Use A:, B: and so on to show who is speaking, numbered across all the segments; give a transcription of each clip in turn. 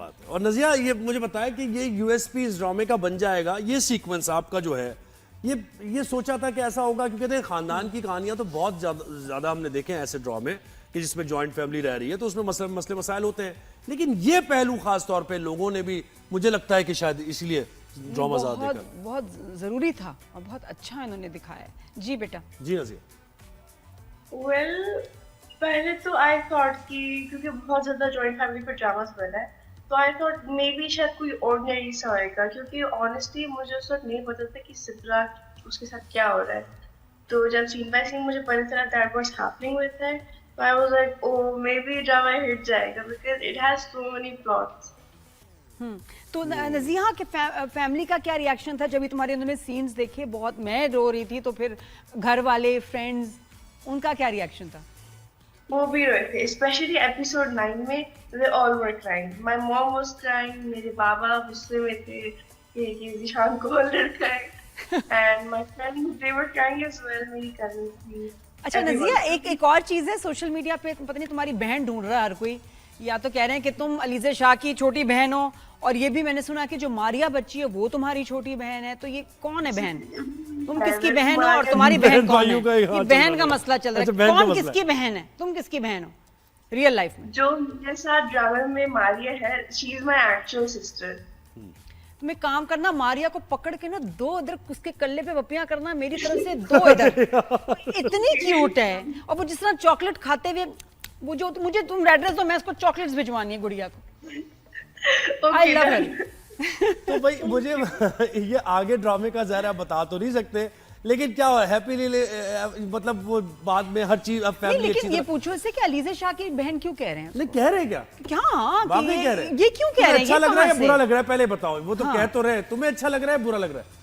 A: बात है। और नज़िया ये मुझे बताया कि ये यूएसपी इस ड्रामे का बन जाएगा, ये सीक्वेंस आपका जो है ये सोचा था कि ऐसा होगा, क्योंकि देखिए खानदान की कहानियां तो बहुत ज़्यादा हमने देखे हैं ऐसे ड्रामे कि जिसमें जॉइंट फैमिली रह रही है तो उसमें मसले मसाइल होते हैं, लेकिन ये पहलू खास तौर पे लोगों ने भी, मुझे लगता है कि शायद इसलिए ड्रामा ज़्यादा देखा।
B: बहुत ज़रूरी था और बहुत अच्छा इन्होंने दिखाया है। जी बेटा।
A: जी नज़िया।
C: वेल पहले तो आई थॉट कि क्योंकि बहुत ज्यादा जॉइंट फैमिली पर ड्रामास बना है तो आई थॉट मे बी शायद कोई ऑर्डिनरी सा होएगा, क्योंकि ऑनेस्टली मुझे उस वक्त नहीं पता था कि सिद्रा उसके साथ क्या हो रहा है। तो जब सीन बाय सीन मुझे पता चला that was happening with her, तो I was like oh maybe drama hit जाएगा because it has so many plots.
B: तो नज़िया के फैमिली का क्या रिएक्शन था जब तुम्हारे उन्होंने सीन्स देखे? बहुत मैं रो रही थी, तो फिर घर वाले फ्रेंड्स उनका क्या रिएक्शन था?
C: वो भी रोए थे, स्पेशली एपिसोड 9 में they all were crying. My mom was crying, मेरे बाबा गुस्से में थे कि जिशान को लड़का है, and my friends they were crying as well, मेरी कजिन्स भी।
B: अच्छा नज़िया, एक और चीज़ है, सोशल मीडिया पे पता नहीं तुम्हारी बहन ढूंढ रहा है हर कोई, या तो कह रहे हैं कि तुम अलीज़ा शाह की छोटी बहन हो, और ये भी मैंने सुना कि जो मारिया बच्ची है वो तुम्हारी छोटी बहन है। तो ये कौन है बहन? तुम किसकी बहन हो और तुम्हारी बहन कौन है? ये बहन का मसला चल रहा है, कौन किसकी बहन है, तुम किसकी बहन हो रियल लाइफ में?
C: जो मेरे साथ ड्रामा में मारिया है, she is my actual sister.
B: तुम्हें काम करना, मारिया को पकड़ के ना दो इधर उसके कल्ले पे वपियां करना, मेरी तरफ से दो इधर। इतनी क्यूट है, और वो जिस तरह चॉकलेट खाते हुए, वो जो मुझे तुम एड्रेस दो, मैं इसको चॉकलेट्स भिजवानी है गुड़िया को। आई लव हर।
A: तो भाई मुझे ये आगे ड्रामे का ज़ाहिर आप बता तो नहीं सकते, लेकिन क्या हुआ हैप्पीली, मतलब वो बाद में हर चीज अब फैमिली अच्छी।
B: लेकिन ये पूछो इससे कि अलीज़ा शाह की बहन क्यों कह रहे हैं?
A: नहीं कह रहे क्या?
B: क्या
A: वाकई कह रहे हैं?
B: ये क्यों कह रहे हैं?
A: अच्छा लग रहा है या
B: से?
A: बुरा लग रहा है पहले बताओ, वो तो कह तो रहे, तुम्हें अच्छा लग रहा है बुरा लग रहा है?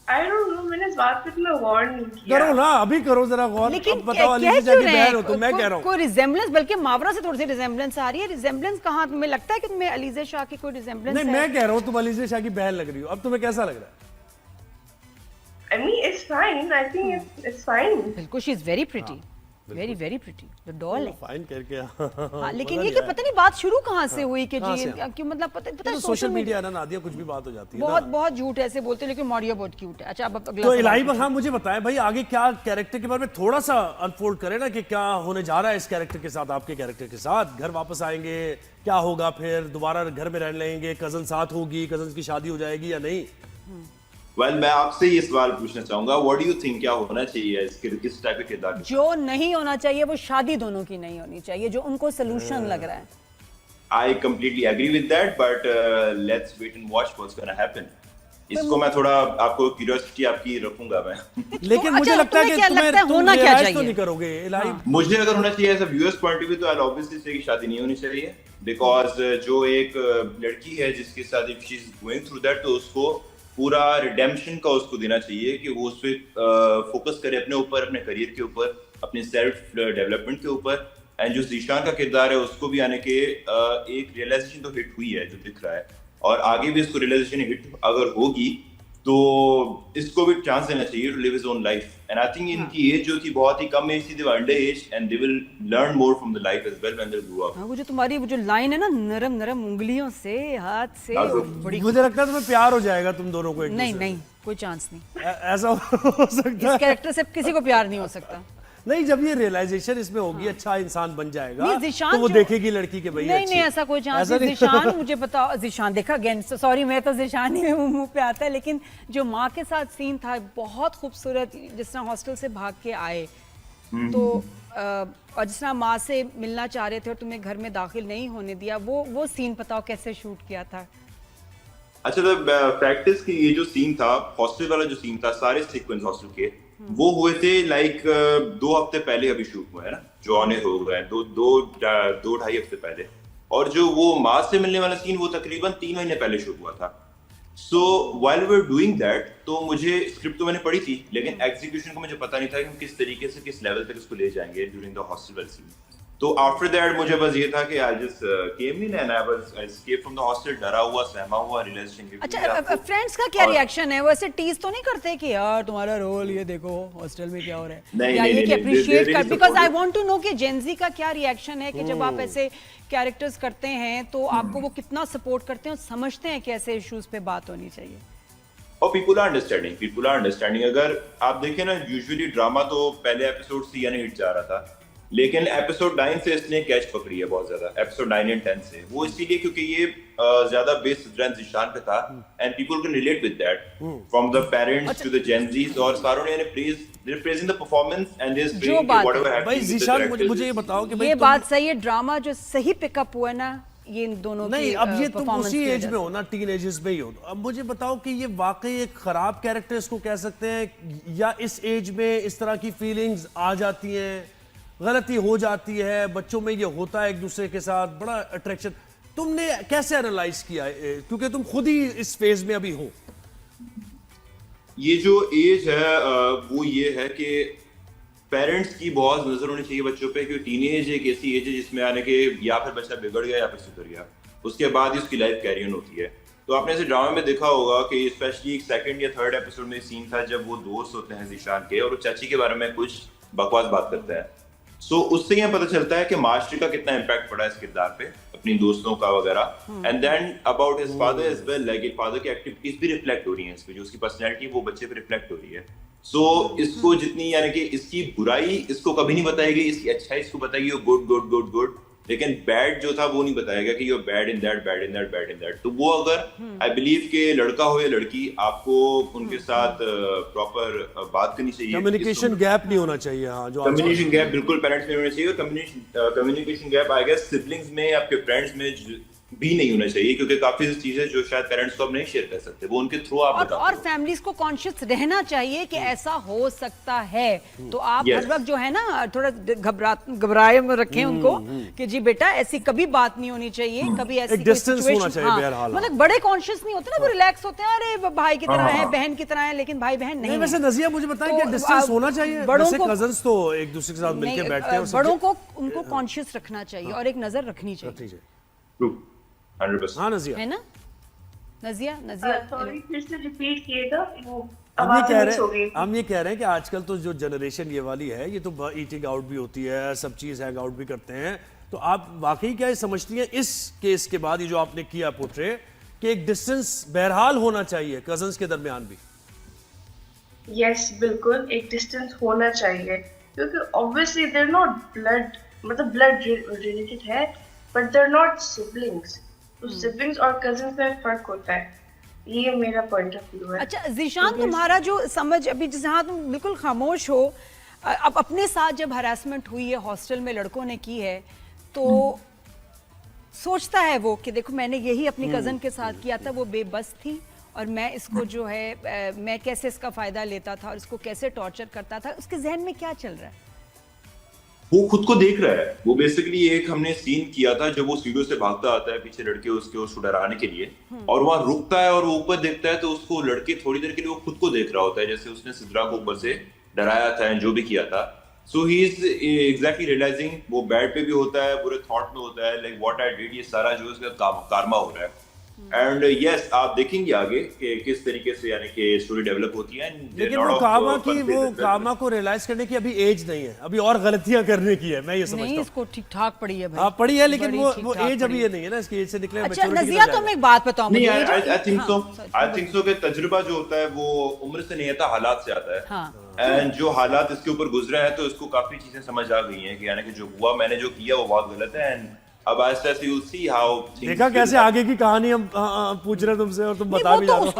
C: आई डोंट नो, मैंने इस बात पे इतना गौर नहीं किया।
A: करो ना, अभी करो जरा गौर।
B: लेकिन
A: अब बताओ
B: कह
A: अलीज़ा
B: क्यों
A: की
B: रहे
A: बहन
B: हैं?
A: हो तो मैं कह रहा हूँ
B: कोई रिजेम्बलेंस, बल्कि मावरा से थोड़ी सी रिजेम्बलेंस आ रही है। रिजेम्बलेंस कहाँ? तुम्हें लगता है कि तुम्हें अलीज़ा शाह की कोई रिजेम्बलेंस है?
A: नहीं, मैं कह रहा हूँ तुम अलीज़ा शाह की बहन लग रही हो। अब तुम्हें कैसा लग रहा है?
C: I mean, it's fine. I think it's fine.
B: बिल्कुल, she is very pretty, very very pretty, the doll है।
A: फाइन करके
B: हाँ, लेकिन ये कि पता नहीं बात शुरू कहाँ से हुई कि जी क्यों, मतलब पता है
A: सोशल मीडिया ना नादिया, कुछ भी बात हो जाती है
B: बहुत बहुत झूठ ऐसे बोलते हैं, लेकिन मारिया बहुत क्यूट है। अच्छा, अब अगला
A: तो इलाही हाँ मुझे बताएं भाई, आगे क्या कैरेक्टर के बारे में थोड़ा सा अनफोल्ड करें ना, कि क्या होने जा रहा है इस कैरेक्टर के साथ, आपके कैरेक्टर के साथ? घर वापस आएंगे, क्या होगा फिर? दोबारा घर में रह लेंगे, कजन साथ होगी, कजन की शादी हो जाएगी या नहीं?
D: Well, मैं आपसे ये सवाल पूछना चाहूंगा, व्हाट डू यू थिंक क्या होना चाहिए इस टाइप के किरदार?
B: जो नहीं होना चाहिए वो शादी दोनों की नहीं होनी चाहिए, जो उनको सोल्यूशन लग रहा है।
D: I completely agree with that, but let's wait and watch what's gonna happen. इसको मैं थोड़ा आपको क्यूरियोसिटी आपकी रखूंगा मैं।
A: लेकिन
B: अच्छा,
A: मुझे लगता है कि तुम
B: होना क्या
A: realize
B: चाहिए?
A: तो नहीं करोगे इलाही।
D: मुझे अगर होना चाहिए as a viewer's point of view, तो आई ऑब्वियसली से कि शादी नहीं होनी चाहिए, बिकॉज जो एक लड़की है जिसके साथ if she is going through that, तो उसको पूरा रिडेम्पशन का उसको देना चाहिए कि वो उस पर फोकस करे, अपने ऊपर, अपने करियर के ऊपर, अपने सेल्फ डेवलपमेंट के ऊपर। एंड जो ज़ीशान का किरदार है उसको भी आने के एक रियलाइजेशन तो हिट हुई है जो दिख रहा है, और आगे भी इसको रियलाइजेशन हिट अगर होगी तो इसको भी चांस देना चाहिए to live his own life. And I think इनकी एज जो थी बहुत ही कम एज थी, they were under age and they will learn more from the life as well when they grow up.
B: वो जो तुम्हारी वो जो लाइन है ना, नरम नरम उंगलियों से, हाथ से, बड़ी,
A: मुझे लगता है तुम्हें प्यार हो जाएगा तुम दोनों को एक
B: नहीं
A: दूसरे
B: नहीं, कोई चांस नहीं।
A: ऐसा हो सकता
B: इस
A: है?
B: कैरेक्टर से किसी को प्यार नहीं हो सकता।
A: नहीं, जब ये रियलाइजेशन इसमें होगी, अच्छा इंसान बन जाएगा,
B: नहीं, ज़ीशान
A: तो वो
B: जो-
A: देखेगी लड़की के भैया
B: नहीं नहीं, ऐसा कोई चांस नहीं। ज़ीशान, मुझे पता, ज़ीशान देखा अगेन, सॉरी मैं तो ज़ीशान ही मुंह पे आता है, लेकिन जो माँ के साथ सीन था बहुत खूबसूरत, जिस तरह हॉस्टल से भाग के आए तो और जिस तरह माँ से मिलना चाह रहे थे और तुम्हें घर में दाखिल नहीं होने दिया, वो सीन बताओ कैसे शूट किया था?
D: अच्छा, तो प्रैक्टिस की ये जो सीन था, हॉस्टल वाला जो सीन था, सारे सीक्वेंस हॉस्टल के वो हुए थे लाइक 2 हफ्ते पहले अभी शूट हुआ है ना, जो आने हो गए हैं 2-2.5 हफ्ते पहले। और जो वो माँ से मिलने वाला सीन वो तकरीबन 3 महीने पहले शूट हुआ था। So while we were doing that, तो मुझे स्क्रिप्ट तो मैंने पढ़ी थी, लेकिन एग्जीक्यूशन को मुझे पता नहीं था कि हम किस तरीके से किस लेवल तक इसको ले जाएंगे ड्यूरिंग द हॉस्टल वाली सीन। तो आफ्टर दैट मुझे बस ये था कि I just came in and I escape from the hostel, डरा हुआ सहमा हुआ रियलाइजेशन के।
B: अच्छा, फ्रेंड्स का क्या रिएक्शन है? वैसे टीज तो नहीं करते कि यार तुम्हारा रोल ये देखो हॉस्टल में क्या हो रहा है,
D: नहीं,
B: या
D: नहीं,
B: ये कि
D: नहीं,
B: अप्रिशिएट
D: they
B: कर,
D: really
B: because I
D: support
B: want to know कि जेनजी का क्या रिएक्शन है कि जब आप ऐसे कैरेक्टर्स करते हैं तो आपको वो कितना सपोर्ट करते हैं और समझते हैं कि ऐसे इश्यूज पे बात होनी चाहिए।
D: और पीपल आर अंडरस्टैंडिंग। अगर आप देखें ना, यूजुअली ड्रामा तो पहले एपिसोड से यानी हिट जा रहा था, लेकिन एपिसोड 9 से इसने कैच पकड़ी है बहुत ज्यादा, एपिसोड 9 एंड 10 से। वो इसीलिए क्योंकि ये ज्यादा बेस्ड सिद्धांत ज़ीशान पे था and people can relate with that from the parents to the Gen Zs. और सारों ने praising the performance and they is praising whatever happening.
A: भाई ज़ीशान, मुझे ये बताओ कि भाई
B: ये बात सही है, ड्रामा जो सही पिकअप हुआ है ना, ये इन दोनों
A: नहीं,
B: की
A: अब ये तुम
B: performance
A: उसी
B: की
A: एज
B: वजह
A: में हो ना, टीन एजेस में ही हो। अब मुझे बताओ कि ये वाकई एक खराब कैरेक्टर इसको कह सकते हैं, या इस एज में इस तरह की फीलिंग्स आ जाती हैं, गलती हो जाती है, बच्चों में ये होता है एक दूसरे के साथ बड़ा अट्रैक्शन। तुमने कैसे एनालाइज किया है, क्योंकि तुम खुद ही इस फेज में अभी हो?
D: ये जो एज है वो ये है कि पेरेंट्स की बहुत नजर होनी चाहिए बच्चों पे, क्योंकि टीनेज एक ऐसी एज है जिसमें आने के या फिर बच्चा बिगड़ गया या फिर सुधर गया, उसके बाद ही उसकी लाइफ कैरी ऑन होती है। तो आपने ऐसे ड्रामा में देखा होगा कि स्पेशली सेकंड या थर्ड एपिसोड में सीन था जब वो दोस्त होते हैं ज़ीशान के, और वो चाची के बारे में कुछ बकवास बात करते हैं। सो उससे यह पता चलता है कि मास्टर का कितना इम्पैक्ट पड़ा है इस किरदार पे, अपनी दोस्तों का वगैरह। And then about his father as well, like father की एक्टिविटीज भी रिफ्लेक्ट हो रही हैं इस पे, जो उसकी पर्सनैलिटी वो बच्चे पे रिफ्लेक्ट हो रही है। सो इसको जितनी यानी कि इसकी बुराई इसको कभी नहीं बताई गई, इसकी अच्छाई इसको बताई गई, गुड गुड गुड गुड, लेकिन बैड जो था वो नहीं बताया गया कि you bad in that, bad in that, bad in that. तो वो अगर आई बिलीव कि लड़का हो या लड़की, आपको उनके साथ प्रॉपर बात करनी चाहिए,
A: कम्युनिकेशन गैप नहीं होना चाहिए। हाँ, जो
D: कम्युनिकेशन गैप बिल्कुल पेरेंट्स में होना चाहिए, और communication gap I guess siblings में, आपके फ्रेंड्स में भी नहीं होना चाहिए, क्योंकि काफी चीजें जो शायद पेरेंट्स को आप नहीं शेयर कर सकते, वो उनके थ्रू आप बताते
B: और
D: हो।
B: फैमिलीज को कॉन्शियस रहना चाहिए कि ऐसा हो सकता है, तो आप हर वक्त जो है ना थोड़ा घबराए में रखें उनको कि जी बेटा ऐसी कभी बात नहीं होनी चाहिए, कभी ऐसी
A: एक डिस्टेंस होना चाहिए बहरहाल।
B: मतलब बड़े कॉन्शियस नहीं होते ना, वो रिलैक्स होते हैं, अरे भाई की तरह है, बहन की तरह है, लेकिन भाई बहन नहीं।
A: वैसे नजिया मुझे बताएं कि
B: तो
A: डिस्टेंस होना चाहिए?
B: बड़ों
A: वैसे
B: को
A: कजन्स तो एक दूसरे के साथ मिलकर बैठते हैं,
B: बड़ों को उनको कॉन्शियस रखना चाहिए और एक नजर रखनी चाहिए।
D: True, 100%।
A: हाँ नजिया,
B: है ना नजिया?
C: सॉरी, फिर से रिपीट किएगा, वो
A: हम ये
C: आवाज
A: कह
C: मिस हो
A: रहे
C: गई।
A: हैं हम ये कह रहे हैं कि आजकल तो जो जनरेशन ये वाली है, ये तो ईटिंग आउट भी होती है, सब चीज हैंग आउट भी करते हैं। तो आप वाकई क्या ये समझती हैं इस केस के बाद, ये जो आपने किया पोर्ट्रे, कि एक डिस्टेंस बहरहाल होना चाहिए कजन्स के दरमियान भी?
C: यस, बिल्कुल एक डिस्टेंस होना चाहिए, क्योंकि obviously they are not blood, मतलब ब्लड रिलेटेड है, but they are not siblings. तो सिबलिंग्स और कजिन्स में फर्क होता है, ये मेरा पॉइंट ऑफ व्यू है।
B: अच्छा ज़ीशान, तुम्हारा जो समझ अभी जहाँ तुम बिल्कुल खामोश हो, अब अपने साथ जब हरासमेंट हुई है हॉस्टल में लड़कों ने की है, तो सोचता है वो कि देखो मैंने यही अपनी कज़न के साथ किया था, वो बेबस थी और मैं इसको जो है मैं कैसे इसका फ़ायदा लेता था और इसको कैसे टॉर्चर करता था, उसके जहन में क्या चल रहा है?
D: वो खुद को देख रहा है। वो बेसिकली एक हमने सीन किया था जब वो सीढ़ियों से भागता आता है, पीछे लड़के उसको डराने के लिए, और वहां रुकता है और वो ऊपर देखता है, तो उसको लड़के थोड़ी देर के लिए वो खुद को देख रहा होता है, जैसे उसने सिद्रा को ऊपर से डराया था, जो भी किया था। सो ही इज एग्जैक्टली रियलाइजिंग वो बैड पे भी होता है, बुरे थॉट में होता है, लाइक व्हाट आई डिड, ये सारा जो उसका कारमा हो रहा है। एंड यस, आप देखेंगे आगे कि किस तरीके से यानी कि स्टोरी डेवलप होती है।
A: लेकिन वो कामा को रियलाइज करने की अभी एज नहीं है, अभी और गलतियां करने की है, मैं ये समझता हूं।
B: नहीं, इसको ठीक ठाक पड़ी है भाई।
A: हाँ पड़ी है, लेकिन वो एज अभी ये नहीं है ना, इसकी एज से निकले।
B: अच्छा नजिया, तुम एक बात बताओ मुझे।
D: आई थिंक सो कि तजुर्बा जो होता है वो उम्र से नहीं आता, हालात से आता है।
B: हाँ।
D: एंड जो हालात इसके ऊपर गुजरे हैं, तो इसको काफी चीजें समझ आ गई हैं कि यानी कि जो हुआ, मैंने जो किया वो बहुत गलत है। एंड अब ऐसे यू सी हाउ
A: देखा कैसे आगे की कहानी हम पूछ रहे हैं तुमसे और तुम बता भी जा रहे हो।